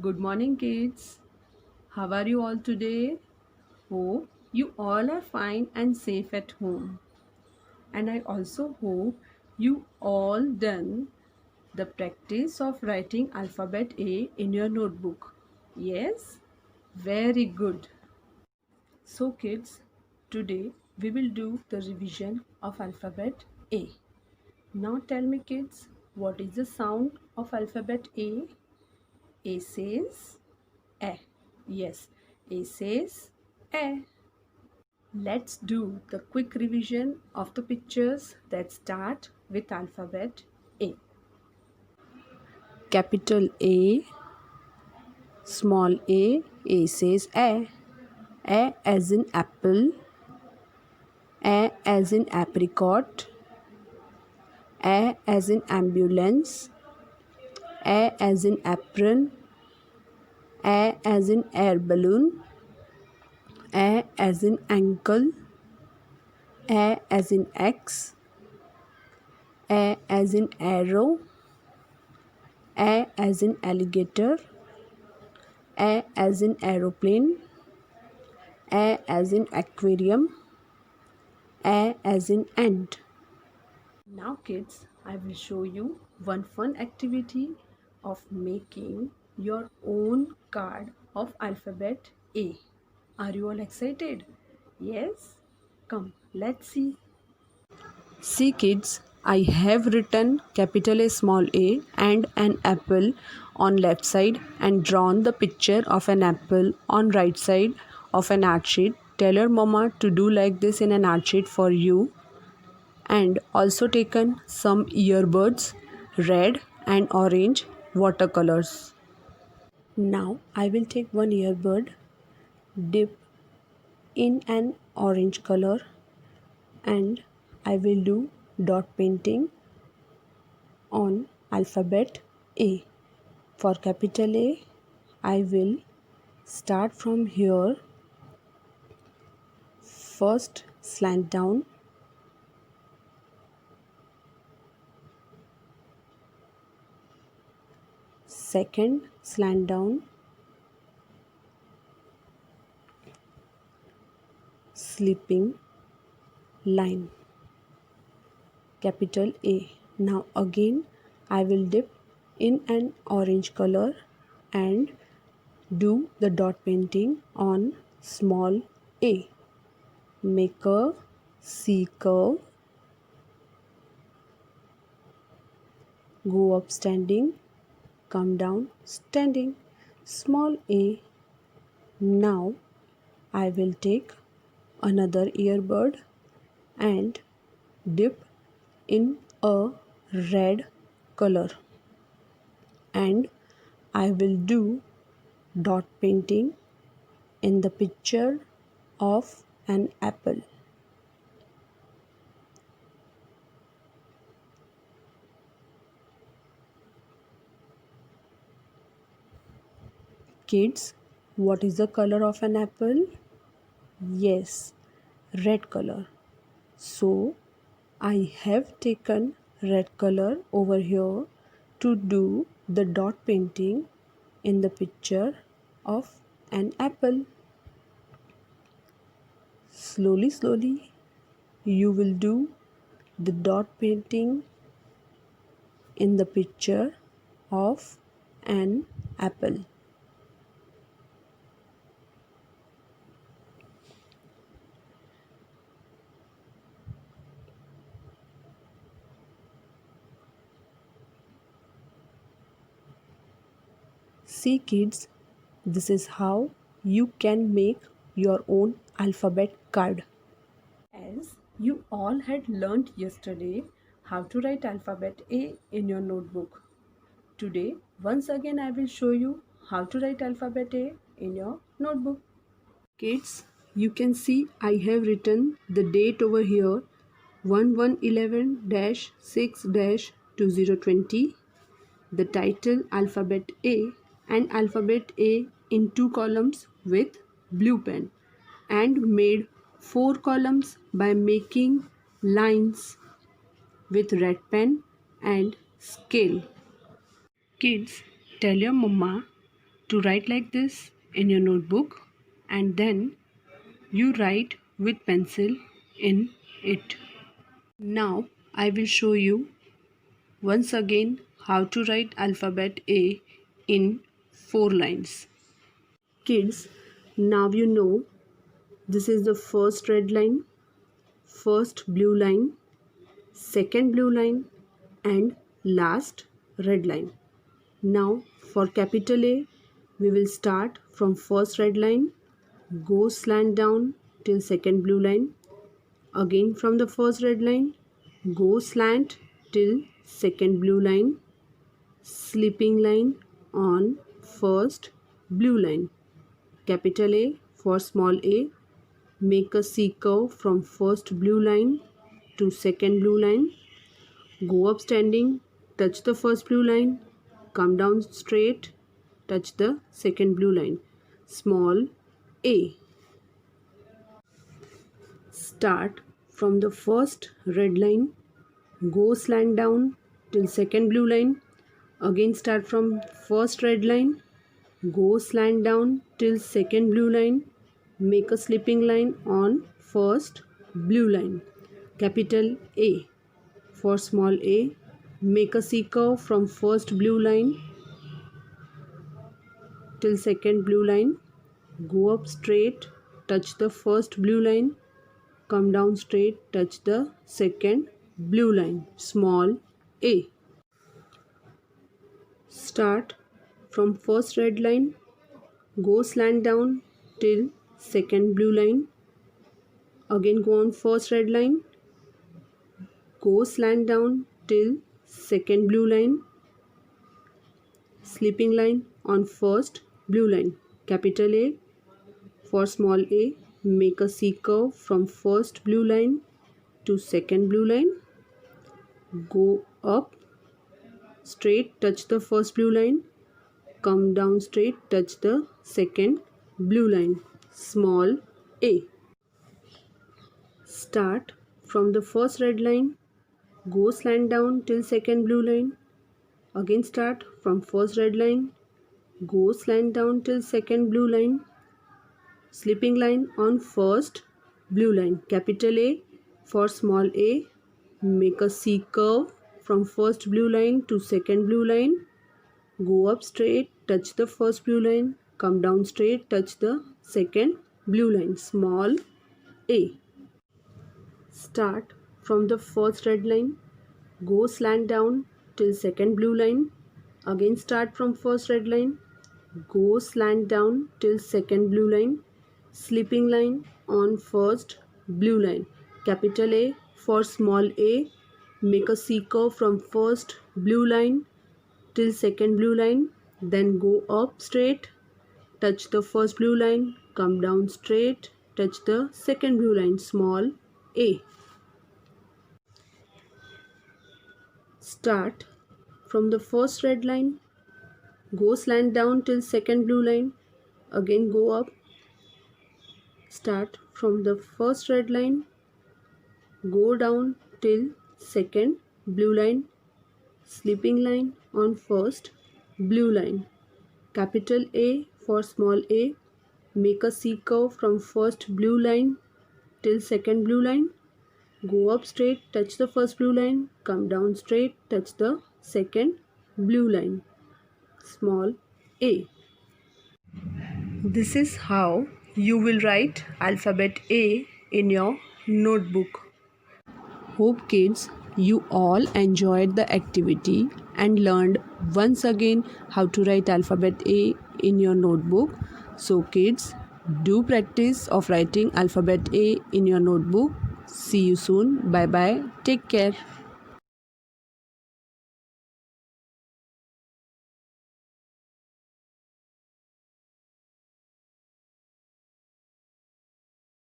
Good morning, kids. How are you all today? Hope you all are fine and safe at home. And I also hope you all done the practice of writing alphabet A in your notebook. Yes? Very good. So, kids, today we will do the revision of alphabet A. Now tell me, kids, what is the sound of alphabet A? A says A. Yes, A says A. Let's do the quick revision of the pictures that start with alphabet A. Capital A, small A says A. A as in apple, A as in apricot, A as in ambulance, A as in apron, A as in air balloon, A as in ankle, A as in X, A as in arrow, A as in alligator, A as in aeroplane, A as in aquarium, A as in ant. Now kids, I will show you one fun activity of making your own card of alphabet A. Are you all excited? Yes? Come, let's see. See kids, I have written capital A small a and an apple on left side and drawn the picture of an apple on right side of an art sheet. Tell your mama to do like this in an art sheet for you. And also taken some earbuds, red and orange watercolors. Now I will take one earbud, dip in an orange color, and I will do dot painting on alphabet A. For capital A, I will start from here. First slant down, second slant down, slipping line. Capital A. Now again I will dip in an orange color and do the dot painting on small a. Make a C curve, go up standing, come down standing, small a. Now I will take another earbud and dip in a red color and I will do dot painting in the picture of an apple. Kids, what is the color of an apple? Yes, red color. So I have taken red color over here to do the dot painting in the picture of an apple. Slowly, you will do the dot painting in the picture of an apple. See kids, this is how you can make your own alphabet card. As you all had learnt yesterday how to write alphabet A in your notebook. Today, once again I will show you how to write alphabet A in your notebook. Kids, you can see I have written the date over here 1111-6-2020, the title alphabet A and alphabet A in 2 columns with blue pen and made 4 columns by making lines with red pen and scale. Kids, tell your mama to write like this in your notebook, and then you write with pencil in it. Now I will show you once again how to write alphabet A in 4 lines. Kids, now you know this is the first red line, first blue line, second blue line, and last red line. Now for capital A, we will start from first red line, go slant down till second blue line. Again from the first red line, go slant till second blue line, slipping line on first blue line. Capital A for small a, make a C curve from first blue line to second blue line, go up standing, touch the first blue line, come down straight, touch the second blue line. Small a. Start from the first red line, go slant down till second blue line. Again start from first red line, go slant down till second blue line, make a slipping line on first blue line. Capital A. For small a, make a C curve from first blue line till second blue line, go up straight, touch the first blue line, come down straight, touch the second blue line. Small a. Start from first red line, go slant down till second blue line. Again go on first red line, go slant down till second blue line, slipping line on first blue line. Capital A. For small a, make a C curve from first blue line to second blue line, go up straight, touch the first blue line, come down straight, touch the second blue line. Small a. Start from the first red line, go slant down till second blue line. Again start from first red line, go slant down till second blue line, slipping line on first blue line. Capital A. For small a, make a C curve from first blue line to second blue line, go up straight, touch the first blue line, come down straight, touch the second blue line. Small a. Start from the first red line, go slant down till second blue line. Again start from first red line, go slant down till second blue line, slipping line on first blue line. Capital A. For small a, make a C curve from first blue line till second blue line, then go up straight, touch the first blue line, come down straight, touch the second blue line. Small a. Start from the first red line, go slant down till second blue line, again go up, start from the first red line, go down till second blue line, slipping line on first blue line. Capital A. For small a, make a C curve from first blue line till second blue line, go up straight, touch the first blue line, come down straight, touch the second blue line. Small a. This is how you will write alphabet A in your notebook. Hope kids you all enjoyed the activity and learned once again how to write alphabet A in your notebook. So kids, do practice of writing alphabet A in your notebook. See you soon. Bye bye. Take care.